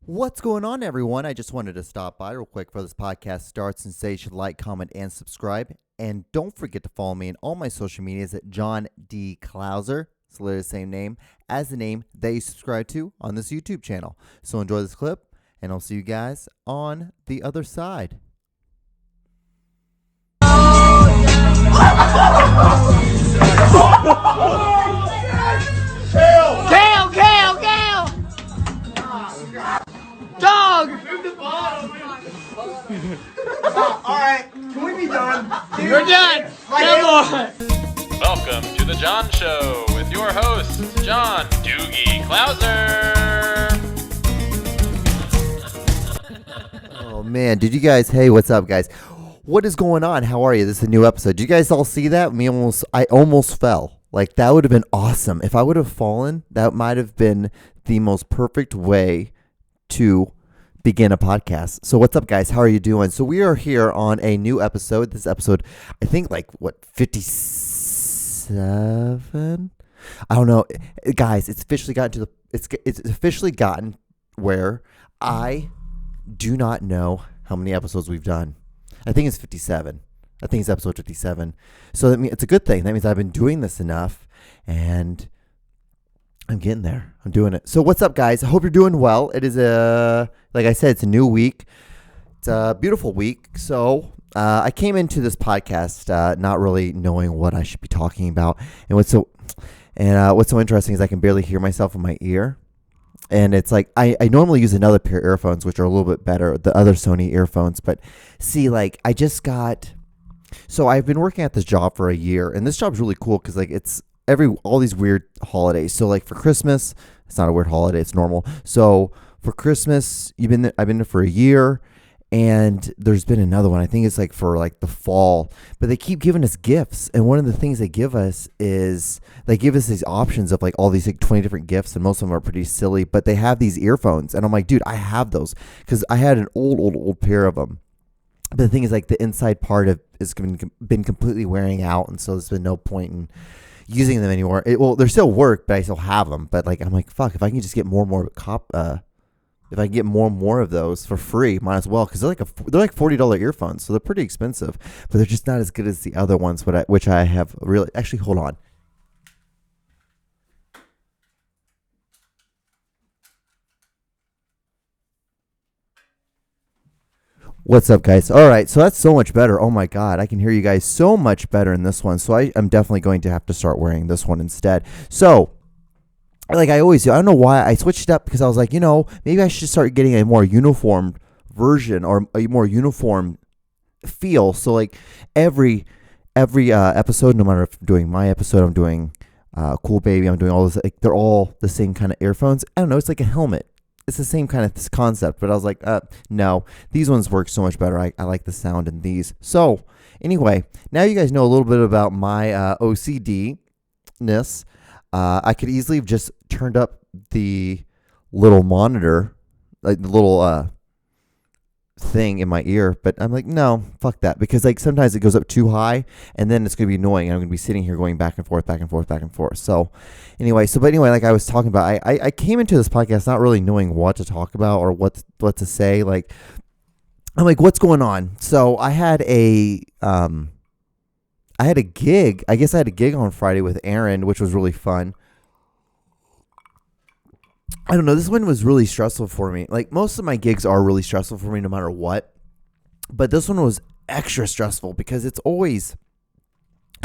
What's going on, everyone? I just wanted to stop by real quick before this podcast starts and say you should like, comment, and subscribe. And don't forget to follow me on all my social medias at John D. Clouser. It's literally the same name as the name that you subscribe to on this YouTube channel. So enjoy this clip, and I'll see you guys on the other side. Kale! Dog! Alright, can we be done? We're done! Come on! Welcome to The John Show with your host, John Doogie Clouser. Oh, man. Hey, what's up, guys? What is going on? How are you? This is a new episode. Did you guys all see that? I almost fell. Like, that would have been awesome. If I would have fallen, that might have been the most perfect way to begin a podcast. So what's up, guys? How are you doing? So we are here on a new episode. This episode, I think, 57? I don't know. Guys, it's officially gotten where I do not know how many episodes we've done. I think it's 57. I think it's episode 57. So it's a good thing. That means I've been doing this enough, and I'm getting there. I'm doing it. So what's up, guys? I hope you're doing well. It is like I said, it's a new week. It's a beautiful week. So I came into this podcast not really knowing what I should be talking about. And what's so interesting is I can barely hear myself in my ear. And it's like I normally use another pair of earphones, which are a little bit better, the other Sony earphones. But see, so I've been working at this job for a year, and this job's really cool because it's all these weird holidays. So for Christmas, it's not a weird holiday, it's normal. So for Christmas, I've been there for a year, and there's been another one. I think it's for the fall, but they keep giving us gifts. And one of the things they give us is they give us these options of all these 20 different gifts, and most of them are pretty silly, but they have these earphones, and I'm like, dude, I have those because I had an old pair of them. But the thing is, the inside part has been completely wearing out, and so there's been no point in using them anymore. They still work, but I still have them. But I'm like, fuck, if I can just get more and more if I can get more and more of those for free, might as well, because they're $40 earphones, so they're pretty expensive, but they're just not as good as the other ones, which I have really. Actually, hold on. What's up, guys? All right, so that's so much better. Oh my God, I can hear you guys so much better in this one. So I'm definitely going to have to start wearing this one instead. So, I always do. I don't know why I switched it up, because I was like, maybe I should start getting a more uniform version or a more uniform feel. So every episode, no matter if I'm doing my episode, I'm doing Cool Baby, I'm doing all this, they're all the same kind of earphones. I don't know. It's like a helmet. It's the same kind of this concept, but I was like, no, these ones work so much better. I like the sound in these. So anyway, now you guys know a little bit about my OCD-ness. I could easily have just turned up the little monitor, the little thing in my ear, but I'm like, no, fuck that, because sometimes it goes up too high, and then it's going to be annoying, and I'm going to be sitting here going back and forth. So anyway, like I was talking about, I came into this podcast not really knowing what to talk about or what to say. I'm like, what's going on? So I had a gig. I guess I had a gig on Friday with Aaron, which was really fun. I don't know. This one was really stressful for me. Most of my gigs are really stressful for me no matter what. But this one was extra stressful because because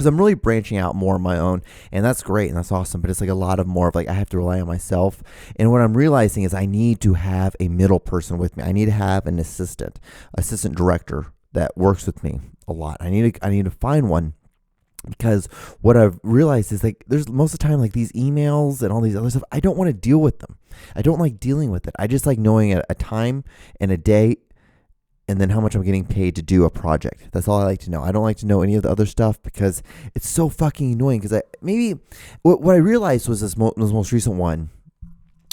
I'm really branching out more on my own. And that's great and that's awesome. But it's a lot of more of I have to rely on myself. And what I'm realizing is I need to have a middle person with me. I need to have an assistant director that works with me a lot. I need to find one. Because what I've realized is there's most of the time these emails and all these other stuff, I don't want to deal with them. I don't like dealing with it. I just like knowing a time and a date and then how much I'm getting paid to do a project. That's all I like to know. I don't like to know any of the other stuff because it's so fucking annoying. Because what I realized was this most recent one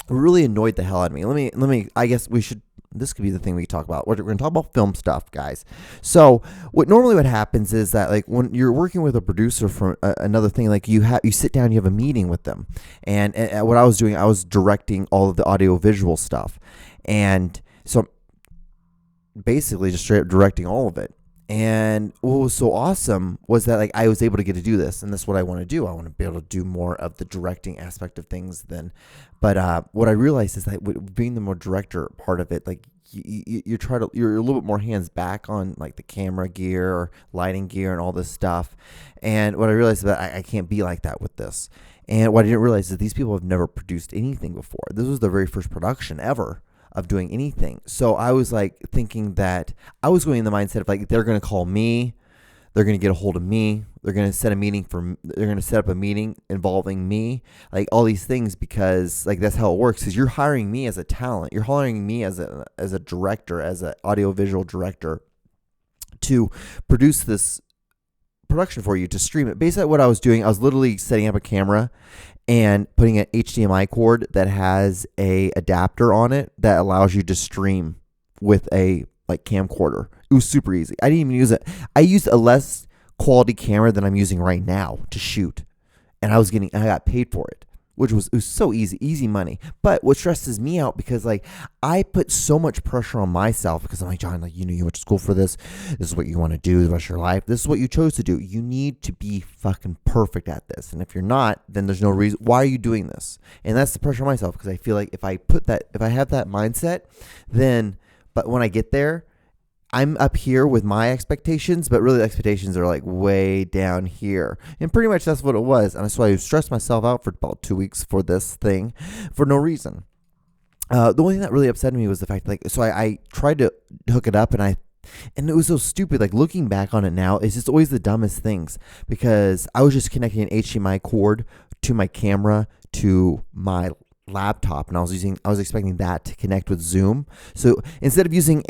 really annoyed the hell out of me. Let me. I guess we should this could be the thing we talk about. We're going to talk about film stuff, guys. So what happens is that, like, when you're working with a producer for another thing, like, you sit down, you have a meeting with them. And what I was doing, I was directing all of the audio visual stuff. And so I'm basically just straight up directing all of it. And what was so awesome was that like I was able to get to do this, and that's what I want to do. I want to be able to do more of the directing aspect of things but what I realized is that being the more director part of it, like you're a little bit more hands back on like the camera gear or lighting gear and all this stuff. And what I realized is that I can't be like that with this. And what I didn't realize is these people have never produced anything before. This was the very first production ever of doing anything. So I was like thinking that I was going in the mindset of like, they're going to call me, they're going to get a hold of me, they're going to set up a meeting involving me, like all these things, because like that's how it works. Because you're hiring me as a talent, you're hiring me as a director, as an audiovisual director, to produce this production for you, to stream it. Basically what I was doing, I was literally setting up a camera and putting an HDMI cord that has a adapter on it that allows you to stream with a like camcorder. It was super easy. I didn't even use it. I used a less quality camera than I'm using right now to shoot, and I got paid for it, which was so easy money. But what stresses me out, because like I put so much pressure on myself, because I'm like, John, like, you went to school for this. This is what you want to do the rest of your life. This is what you chose to do. You need to be fucking perfect at this. And if you're not, then there's no reason. Why are you doing this? And that's the pressure on myself, because I feel like if I have that mindset, then, but when I get there, I'm up here with my expectations, but really the expectations are like way down here. And pretty much that's what it was. And so I stressed myself out for about 2 weeks for this thing for no reason. The only thing that really upset me was the fact, like, so I tried to hook it up, and it was so stupid. Like, looking back on it now, it's just always the dumbest things, because I was just connecting an HDMI cord to my camera to my laptop, and I was expecting that to connect with Zoom. So instead of using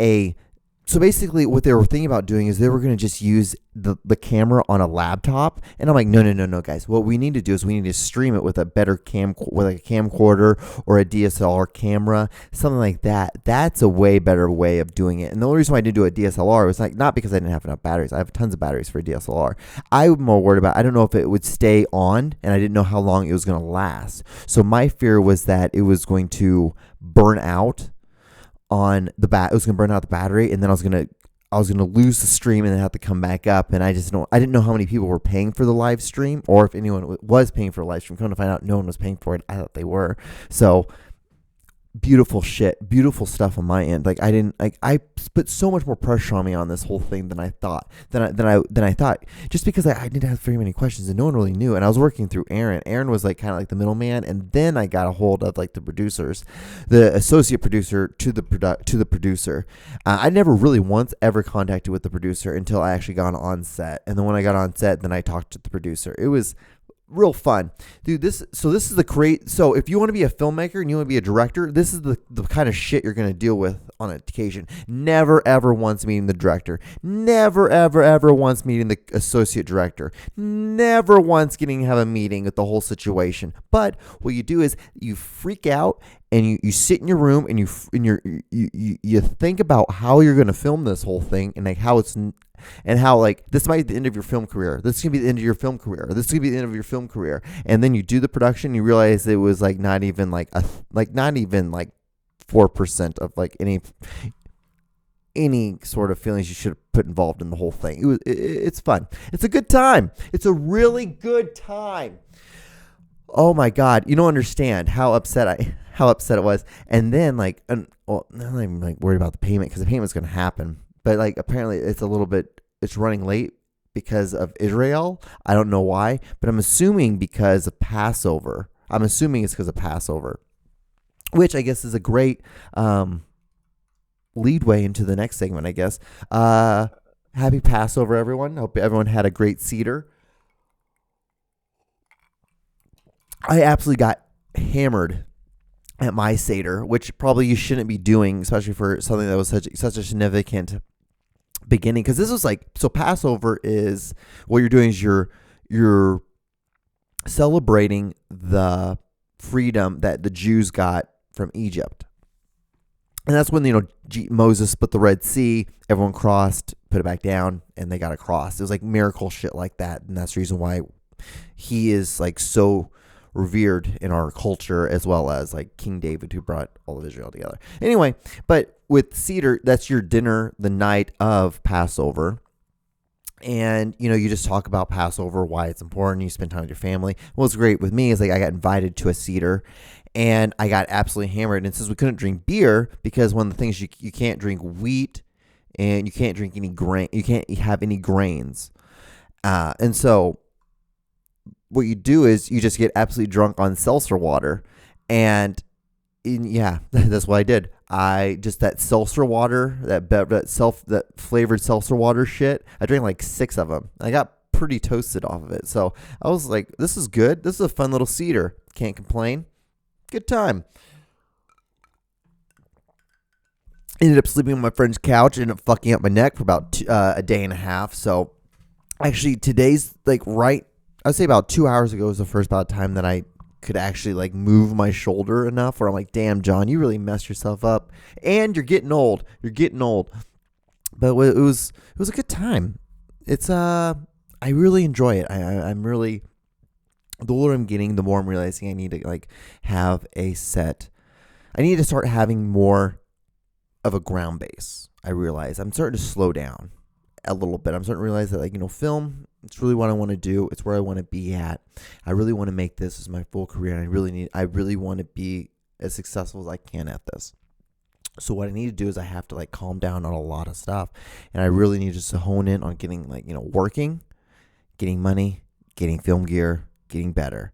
so basically what they were thinking about doing is they were going to just use the camera on a laptop. And I'm like, no, guys. What we need to do is we need to stream it with a better with like a camcorder or a DSLR camera, something like that. That's a way better way of doing it. And the only reason why I didn't do a DSLR was like, not because I didn't have enough batteries. I have tons of batteries for a DSLR. I'm more worried about, I don't know if it would stay on, and I didn't know how long it was going to last. So my fear was that it was going to burn out on the it was going to burn out the battery, and then I was going to lose the stream and then have to come back up. And I didn't know how many people were paying for the live stream, or if anyone was paying for a live stream. Come to find out, no one was paying for it. I thought they were. So beautiful stuff on my end. Like, I put so much more pressure on me on this whole thing than I thought, just because I didn't have very many questions and no one really knew. And I was working through Aaron was like kind of like the middleman. And then I got a hold of like the producers, the associate producer to the producer. I never really once ever contacted with the producer until I actually got on set. And then when I got on set, then I talked to the producer. It was real fun, dude. So this is so if you want to be a filmmaker and you want to be a director, this is the kind of shit you're going to deal with on occasion. Never ever once meeting the director, never ever once meeting the associate director, never once getting to have a meeting with the whole situation. But what you do is you freak out and you sit in your room and you think about how you're going to film this whole thing, and like how it's, and how like this might be the end of your film career. This can be the end of your film career. This could be the end of your film career. And then you do the production, you realize it was like not even like 4% of like any sort of feelings you should have put involved in the whole thing. It's fun. It's a good time. It's a really good time. Oh my God. You don't understand how upset it was. And then like, I'm not even like worried about the payment, because the payment's going to happen. But like apparently it's running late because of Israel. I don't know why, but I'm assuming because of Passover. I'm assuming it's because of Passover, which I guess is a great leadway into the next segment, I guess. Happy Passover, everyone. Hope everyone had a great Seder. I absolutely got hammered at my Seder, which probably you shouldn't be doing, especially for something that was such a significant beginning. Because this was like, so Passover is, what you're doing is you're celebrating the freedom that the Jews got from Egypt. And that's when, Moses split the Red Sea, everyone crossed, put it back down, and they got across. It was like miracle shit like that. And that's the reason why he is like so revered in our culture, as well as like King David, who brought all of Israel together. Anyway, but with Seder, that's your dinner the night of Passover. And, you just talk about Passover, why it's important. You spend time with your family. What's great with me is like I got invited to a Seder and I got absolutely hammered. And since we couldn't drink beer, because one of the things you can't drink wheat and you can't drink any grain, you can't have any grains. And so what you do is you just get absolutely drunk on seltzer water. And yeah, that's what I did. That seltzer water, that flavored seltzer water shit, I drank like 6 of them. I got pretty toasted off of it. So I was like, this is good. This is a fun little Seder. Can't complain. Good time. Ended up sleeping on my friend's couch. Ended up fucking up my neck for about a day and a half. So actually today's like I'd say about 2 hours ago was the first about time that I could actually like move my shoulder enough where I'm like, damn, John, you really messed yourself up, and you're getting old. But it was a good time. It's I really enjoy it. I'm really, the older I'm getting, the more I'm realizing I need to like have a set. I need to start having more of a ground base. I realize I'm starting to slow down a little bit. I'm starting to realize that like, film, it's really what I want to do. It's where I want to be at. I really want to make this as my full career. And I really want to be as successful as I can at this. So what I need to do is I have to like calm down on a lot of stuff. And I really need just to hone in on getting like, working, getting money, getting film gear, getting better.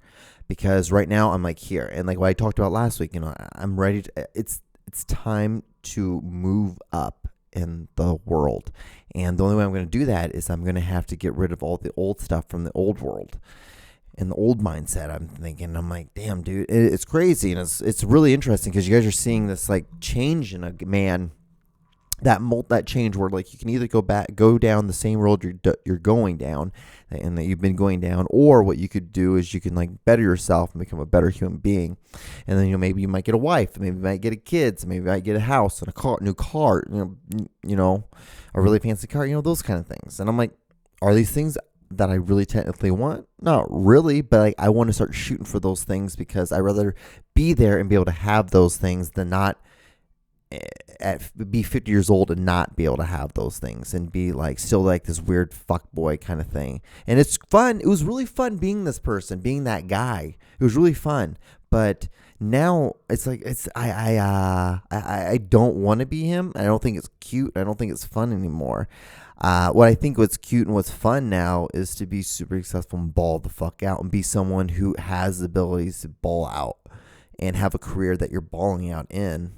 Because right now I'm like here. And like what I talked about last week, I'm ready to, it's time to move up in the world. And the only way I'm going to do that is I'm going to have to get rid of all the old stuff from the old world and the old mindset. I'm like, damn, dude, it's crazy. And it's really interesting because you guys are seeing this like change in a man, that change where like you can either go down the same road you're going down and that you've been going down, or what you could do is you can like better yourself and become a better human being. And then maybe you might get a wife, maybe you might get a kids, maybe you might get a house and a new car, a really fancy car, those kind of things. And I'm like, are these things that I really technically want? Not really, but like I want to start shooting for those things because I'd rather be there and be able to have those things than not be 50 years old and not be able to have those things and be like still like this weird fuckboy kind of thing. And it's fun. It was really fun being this person, being that guy. It was really fun. But now it's like I don't want to be him. I don't think it's cute. I don't think it's fun anymore. What I think what's cute and what's fun now is to be super successful and ball the fuck out and be someone who has the abilities to ball out and have a career that you're balling out in,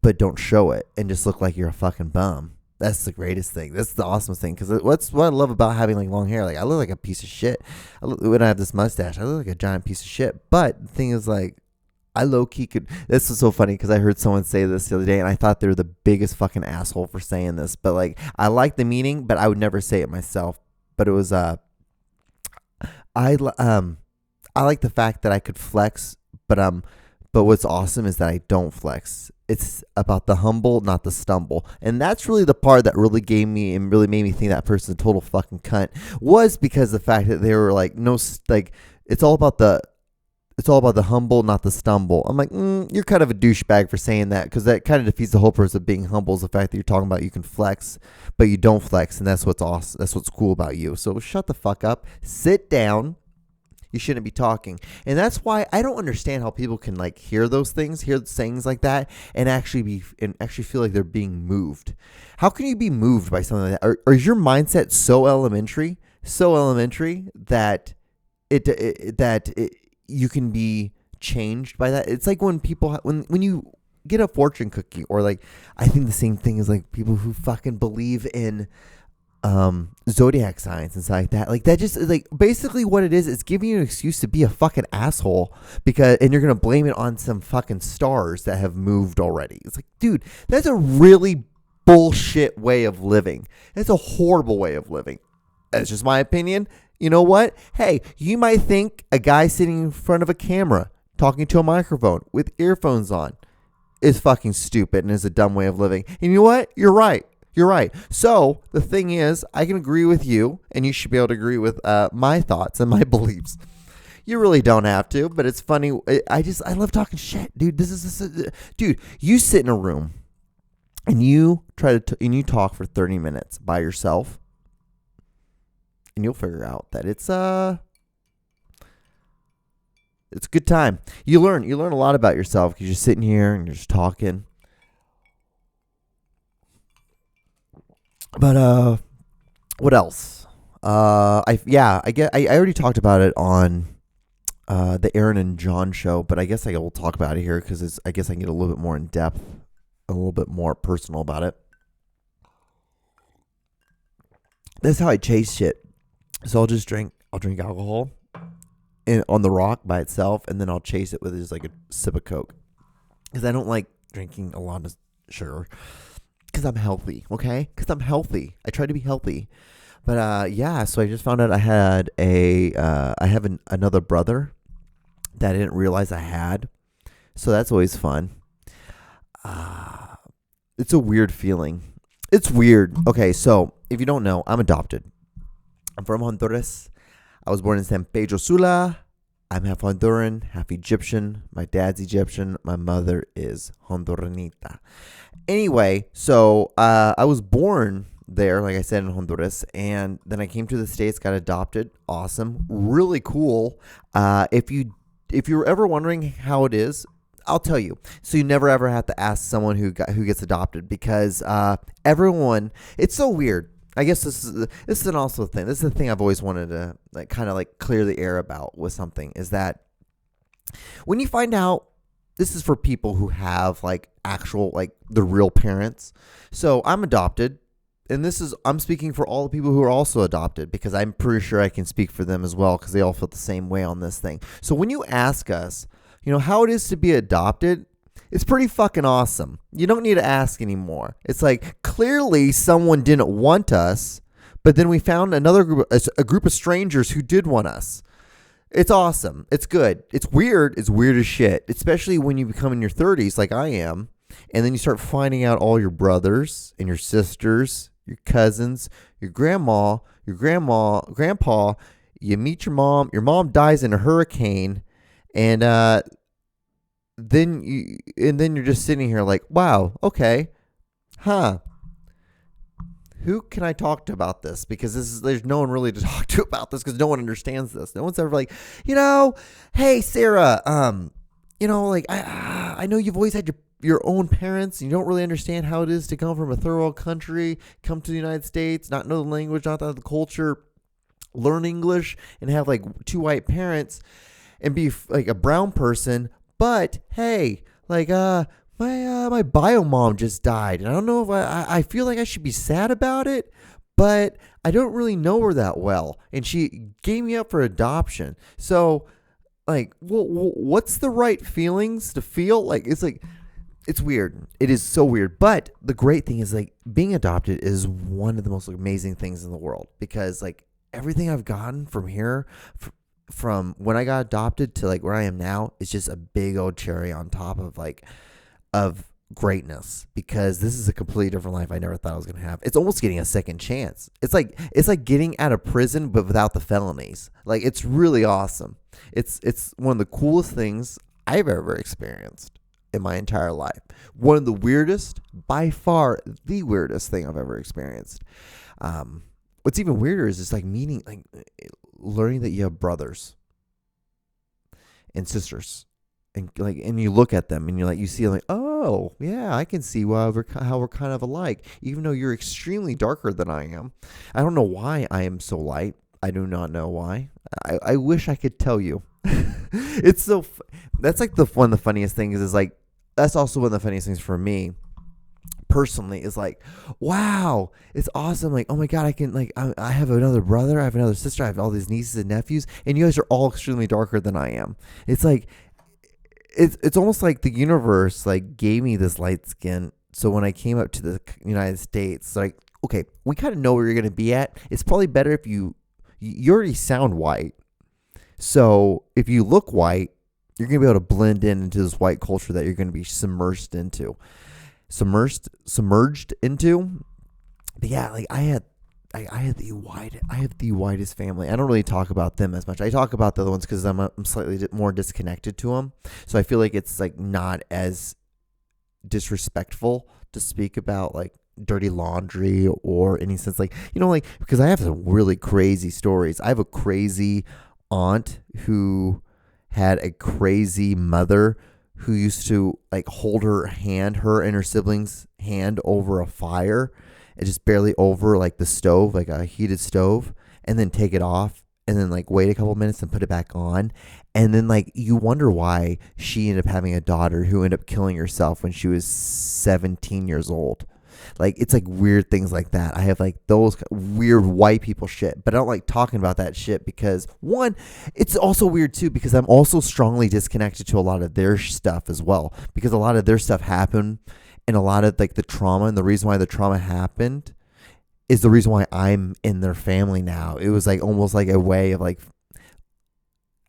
but don't show it and just look like you're a fucking bum. That's the greatest thing. That's the awesomest thing. Because what I love about having like long hair, like I look like a piece of shit. When I have this mustache, I look like a giant piece of shit. But the thing is like, I low-key could, this is so funny because I heard someone say this the other day and I thought they were the biggest fucking asshole for saying this. But like, I like the meaning, but I would never say it myself. But it was, I like the fact that I could flex, but what's awesome is that I don't flex. It's about the humble, not the stumble. And that's really the part that really gave me and really made me think that person's a total fucking cunt, was because the fact that they were like, no, like, it's all about the humble, not the stumble. I'm like, you're kind of a douchebag for saying that, because that kind of defeats the whole purpose of being humble, is the fact that you're talking about you can flex, but you don't flex, and that's what's awesome. That's what's cool about you. So shut the fuck up. Sit down. You shouldn't be talking. And that's why I don't understand how people can like hear those things, hear sayings like that, and actually feel like they're being moved. How can you be moved by something like that? Or is your mindset so elementary that you can be changed by that? It's like when people, when you get a fortune cookie, or like, I think the same thing is like people who fucking believe in Zodiac signs and stuff like that. Like that just like basically what it is giving you an excuse to be a fucking asshole, and you're gonna blame it on some fucking stars that have moved already. It's like, dude, that's a really bullshit way of living. That's a horrible way of living. That's just my opinion. You know what? Hey, you might think a guy sitting in front of a camera talking to a microphone with earphones on is fucking stupid and is a dumb way of living. And you know what? You're right. You're right. So the thing is, I can agree with you, and you should be able to agree with my thoughts and my beliefs. You really don't have to, but it's funny. I love talking shit, dude. Dude, you sit in a room and you and you talk for 30 minutes by yourself, and you'll figure out that it's a good time. You learn a lot about yourself because you're sitting here and you're just talking. But what else? I already talked about it on the Aaron and John show, but I guess I will talk about it here because I guess I can get a little bit more in depth, a little bit more personal about it. That's how I chase shit. So I'll drink alcohol on the rock by itself, and then I'll chase it with just like a sip of Coke because I don't like drinking a lot of sugar because I'm healthy. Okay, because I'm healthy. I try to be healthy. But so I just found out I have another brother that I didn't realize I had. So that's always fun. It's a weird feeling. It's weird. Okay, so if you don't know, I'm adopted. I'm from Honduras. I was born in San Pedro Sula. I'm half Honduran, half Egyptian. My dad's Egyptian. My mother is Honduranita. Anyway, so I was born there, like I said, in Honduras, and then I came to the States, got adopted. Awesome, really cool. If you're ever wondering how it is, I'll tell you. So you never ever have to ask someone who gets adopted because everyone. It's so weird. I guess this is also a thing. This is the thing I've always wanted to kind of clear the air about with something is that when you find out. This is for people who have actual the real parents. So I'm adopted. And I'm speaking for all the people who are also adopted because I'm pretty sure I can speak for them as well because they all feel the same way on this thing. So when you ask us, how it is to be adopted, it's pretty fucking awesome. You don't need to ask anymore. It's clearly someone didn't want us, but then we found a group of strangers who did want us. It's awesome. It's good. It's weird. It's weird as shit, especially when you become in your 30s like I am, and then you start finding out all your brothers and your sisters, your cousins, your grandma, grandpa, you meet your mom dies in a hurricane, and then you're just sitting here wow, okay, huh? Who can I talk to about this? Because there's no one really to talk to about this because no one understands this. No one's ever hey Sarah, I know you've always had your own parents, and you don't really understand how it is to come from a third world country, come to the United States, not know the language, not know the culture, learn English, and have two white parents, and be a brown person. But hey, my bio mom just died, and I don't know if I feel like I should be sad about it, but I don't really know her that well, and she gave me up for adoption. So, what's the right feelings to feel? It's weird. It is so weird. But the great thing is being adopted is one of the most amazing things in the world because everything I've gotten from here, from when I got adopted to where I am now, is just a big old cherry on top of of greatness because this is a completely different life I never thought I was going to have. It's almost getting a second chance. It's like getting out of prison but without the felonies. It's really awesome. It's one of the coolest things I've ever experienced in my entire life. One of the weirdest, by far the weirdest thing I've ever experienced. What's even weirder is just meeting, learning that you have brothers and sisters, and you look at them and you're you see oh yeah, I can see how we're kind of alike, even though you're extremely darker than I am. I don't know why I am so light. I do not know why. I wish I could tell you. It's so. That's one of the funniest things is that's also one of the funniest things for me personally is wow, it's awesome. Oh my God, I can I have another brother, I have another sister, I have all these nieces and nephews, and you guys are all extremely darker than I am. It's it's almost like the universe gave me this light skin. So when I came up to the United States, okay, we kind of know where you're going to be at. It's probably better if you already sound white. So if you look white, you're going to be able to blend into this white culture that you're going to be submerged into. But yeah, I had I have the widest family. I don't really talk about them as much. I talk about the other ones because I'm slightly more disconnected to them. So I feel like it's like not as disrespectful to speak about like dirty laundry or any sense like, like, because I have some really crazy stories. I have a crazy aunt who had a crazy mother who used to like hold her and her siblings' hand over a fire and just barely over like the stove, like a heated stove, and then take it off and then like wait a couple minutes and put it back on. And then like you wonder why she ended up having a daughter who ended up killing herself when she was 17 years old. Like, it's like weird things like that. I have like those weird white people shit, but I don't like talking about that shit because one, it's also weird too because I'm also strongly disconnected to a lot of their stuff as well, because a lot of their stuff happened and a lot of like the trauma, and the reason why the trauma happened is the reason why I'm in their family now. It was like almost like a way of like,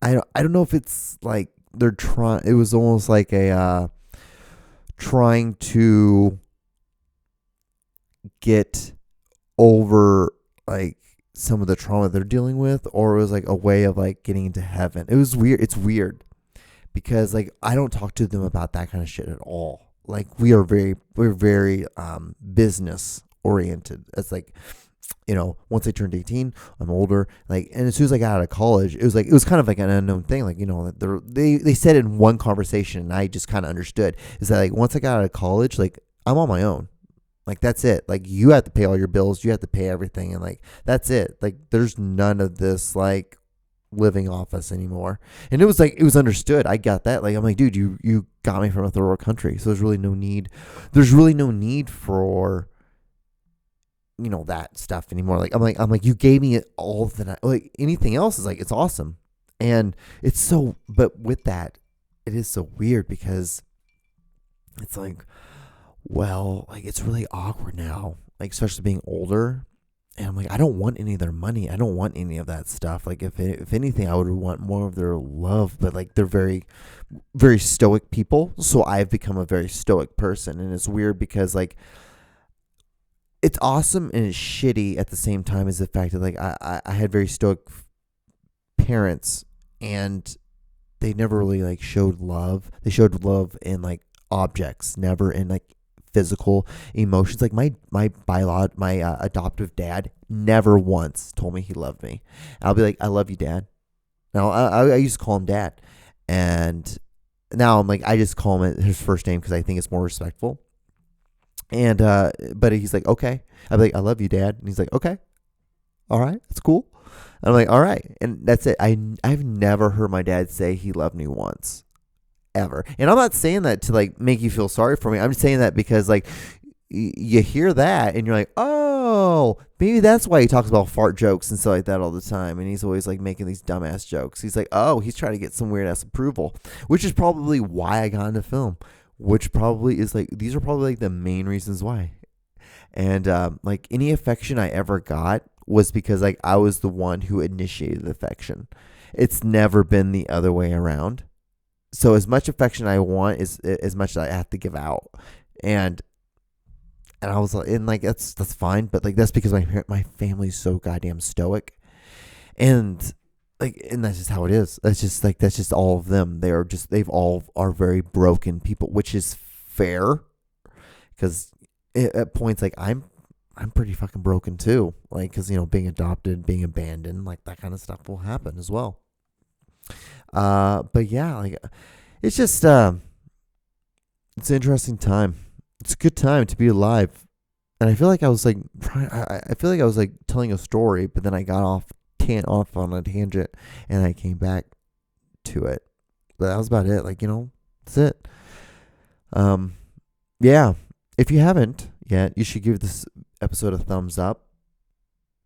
I don't know if it's like they're trying, it was almost like a trying to get over like some of the trauma they're dealing with, or it was like a way of like getting into heaven. It was weird. It's weird because like I don't talk to them about that kind of shit at all. Like we're very business oriented. It's like, once I turned 18, I'm older. Like, and as soon as I got out of college, it was kind of like an unknown thing. Like, they said in one conversation, and I just kind of understood, is that like once I got out of college, like I'm on my own. Like, that's it. Like, you have to pay all your bills. You have to pay everything. And, like, that's it. Like, there's none of this, like, living off us anymore. And it was, like, it was understood. I got that. Like, I'm like, dude, you got me from a third world country. So there's really no need. There's really no need for, that stuff anymore. Like, I'm like, you gave me it all that like, anything else is, like, it's awesome. And it's so, but with that, it is so weird because it's like, well, like, it's really awkward now, like, especially being older. And I'm like, I don't want any of their money. I don't want any of that stuff. Like, if anything, I would want more of their love. But, like, they're very, very stoic people. So I've become a very stoic person. And it's weird because, like, it's awesome and it's shitty at the same time, as the fact that, like, I had very stoic parents. And they never really, like, showed love. They showed love in, like, objects, never in, like, physical emotions. Like my adoptive dad never once told me he loved me. I'll be like, I love you, Dad. Now I used to call him Dad, and now I'm like, I just call him his first name because I think it's more respectful. And but he's like, okay. I'll be like, I love you, Dad, and he's like, okay, all right, that's cool. And I'm like, all right, and that's it. I've never heard my dad say he loved me once. Ever. And I'm not saying that to like make you feel sorry for me. I'm just saying that because like you hear that and you're like, oh, maybe that's why he talks about fart jokes and stuff like that all the time. And he's always like making these dumbass jokes. He's like, oh, he's trying to get some weird ass approval, which is probably why I got into film, which probably is like, these are probably like the main reasons why. And like any affection I ever got was because like I was the one who initiated the affection. It's never been the other way around. So as much affection I want is as much as I have to give out, and I was like, and like that's fine, but like that's because my family's so goddamn stoic, and that's just how it is. That's just all of them. They've all are very broken people, which is fair, because at points like I'm pretty fucking broken too, like because being adopted, being abandoned, like that kind of stuff will happen as well. But yeah, like it's just it's an interesting time. It's a good time to be alive. And I feel like I was like I feel like I was like telling a story, but then I got off on a tangent and I came back to it. But that was about it. Like, that's it. Yeah. If you haven't yet, you should give this episode a thumbs up.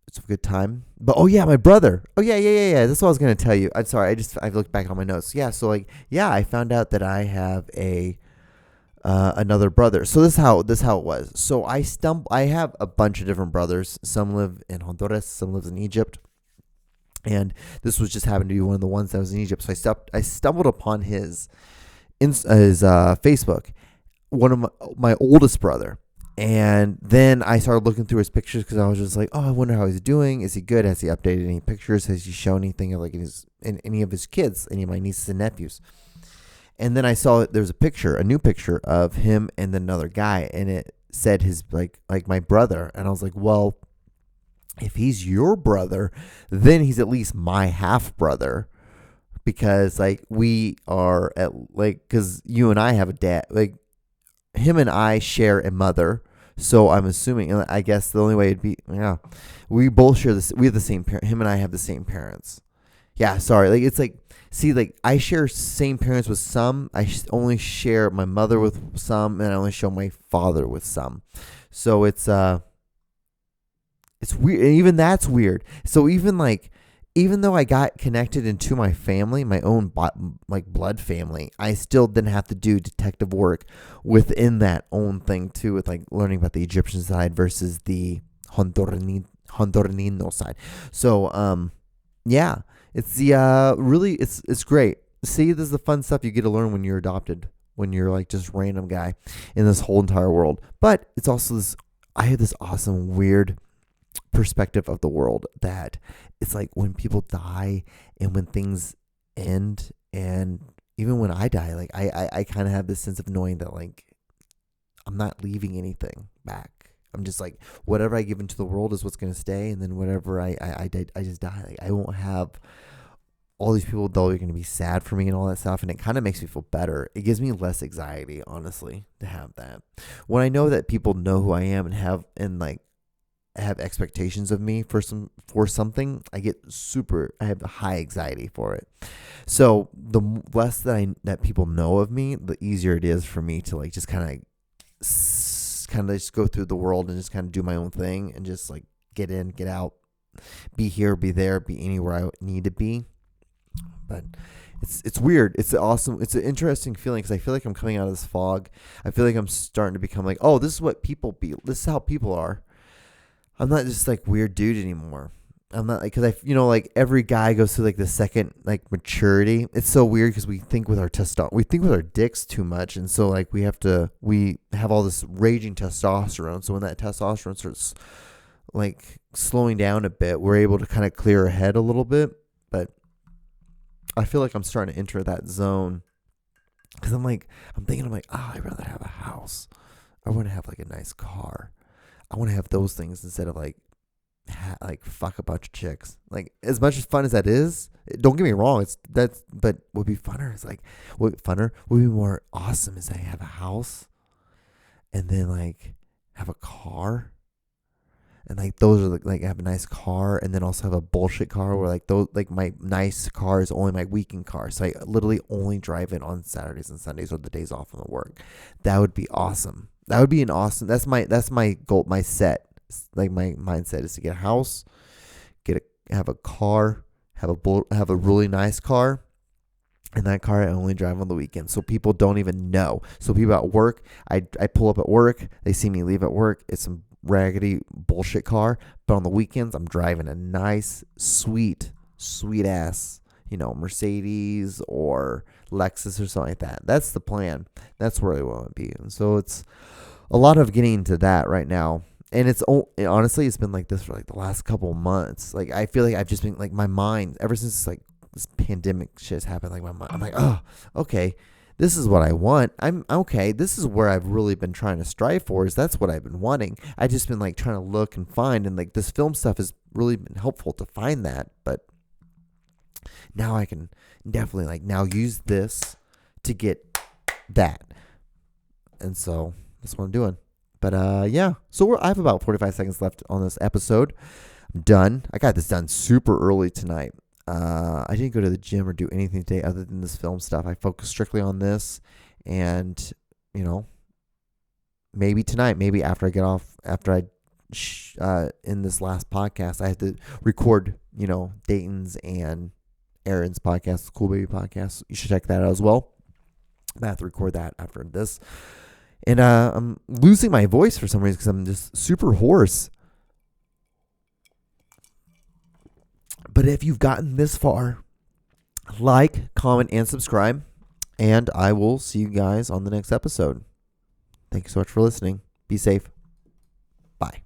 It's a good time. But oh yeah, my brother. Oh yeah. That's what I was gonna tell you. I'm sorry. I looked back on my notes. Yeah. So like, yeah, I found out that I have another brother. So this is how it was. So I have a bunch of different brothers. Some live in Honduras. Some lives in Egypt. And this was just happened to be one of the ones that was in Egypt. So I stumbled upon his Facebook. One of my oldest brother. And then I started looking through his pictures because I was just like, oh, I wonder how he's doing. Is he good? Has he updated any pictures? Has he shown anything of like in any of his kids, any of my nieces and nephews? And then I saw there's a new picture of him and another guy, and it said his like my brother. And I was like, well, if he's your brother, then he's at least my half brother, because like we are at like, because you and I have a dad, like him and I share a mother. So I'm assuming, and I guess the only way it'd be, yeah, we both share this. We have the same parent. Him and I have the same parents. Yeah, sorry. Like it's like, see, like I share same parents with some. I only share my mother with some, and I only show my father with some. So it's weird. And even that's weird. So even though I got connected into my family, my own like blood family, I still didn't have to do detective work within that own thing too, with like learning about the Egyptian side versus the Honduranino side. So yeah, it's the really it's great. See, this is the fun stuff you get to learn when you're adopted, when you're like just random guy in this whole entire world. But it's also this, I have this awesome weird perspective of the world that it's like when people die and when things end, and even when I die, like I kind of have this sense of knowing that like I'm not leaving anything back. I'm just like, whatever I give into the world is what's going to stay, and then whatever I just die. Like I won't have all these people that are going to be sad for me and all that stuff, and it kind of makes me feel better. It gives me less anxiety, honestly, to have that. When I know that people know who I am and have expectations of me for something, I have high anxiety for it. So the less that people know of me, the easier it is for me to like just kind of just go through the world and just kind of do my own thing and just like get in, get out, be here, be there, be anywhere I need to be. But it's weird. It's awesome. It's an interesting feeling because I feel like I'm coming out of this fog. I feel like I'm starting to become like, oh, this is what people be. This is how people are. I'm not just like weird dude anymore. I'm not like, because like every guy goes through like the second like maturity. It's so weird because we think with our we think with our dicks too much, and so like we have all this raging testosterone. So when that testosterone starts like slowing down a bit, we're able to kind of clear our head a little bit. But I feel like I'm starting to enter that zone because I'm thinking I'd rather have a house. I want to have like a nice car. I want to have those things instead of like fuck a bunch of chicks. Like as much as fun as that is, don't get me wrong, but what would be funner is like what would be more awesome is I have a house and then like have a car, and like those are like have a nice car and then also have a bullshit car where like those like my nice car is only my weekend car, so I literally only drive it on Saturdays and Sundays or the days off from the work. That would be awesome. That would be an awesome. That's my goal. My set, like my mindset, is to get a house, have a car, have a really nice car, and that car I only drive on the weekends, so people don't even know. So people at work, I pull up at work, they see me leave at work. It's some raggedy bullshit car, but on the weekends I'm driving a nice, sweet ass, Mercedes or Lexus or something like that. That's the plan. That's where I want to be. And so it's a lot of getting into that right now. And honestly, it's been like this for like the last couple of months. Like I feel like I've just been like my mind ever since like this pandemic shit has happened. Like my mind, I'm like, oh, okay, this is what I want. I'm okay. This is where I've really been trying to strive for. That's what I've been wanting. I just been like trying to look and find, and like this film stuff has really been helpful to find that. But now I can definitely like now use this to get that. And so that's what I'm doing. But yeah, so I have about 45 seconds left on this episode. I'm done. I got this done super early tonight. I didn't go to the gym or do anything today other than this film stuff. I focused strictly on this, and maybe tonight, maybe after I get off, after I in this last podcast, I have to record Dayton's and Aaron's podcast, the Cool Baby podcast. You should check that out as well. I have to record that after this. And I'm losing my voice for some reason because I'm just super hoarse. But if you've gotten this far, like, comment, and subscribe. And I will see you guys on the next episode. Thank you so much for listening. Be safe. Bye.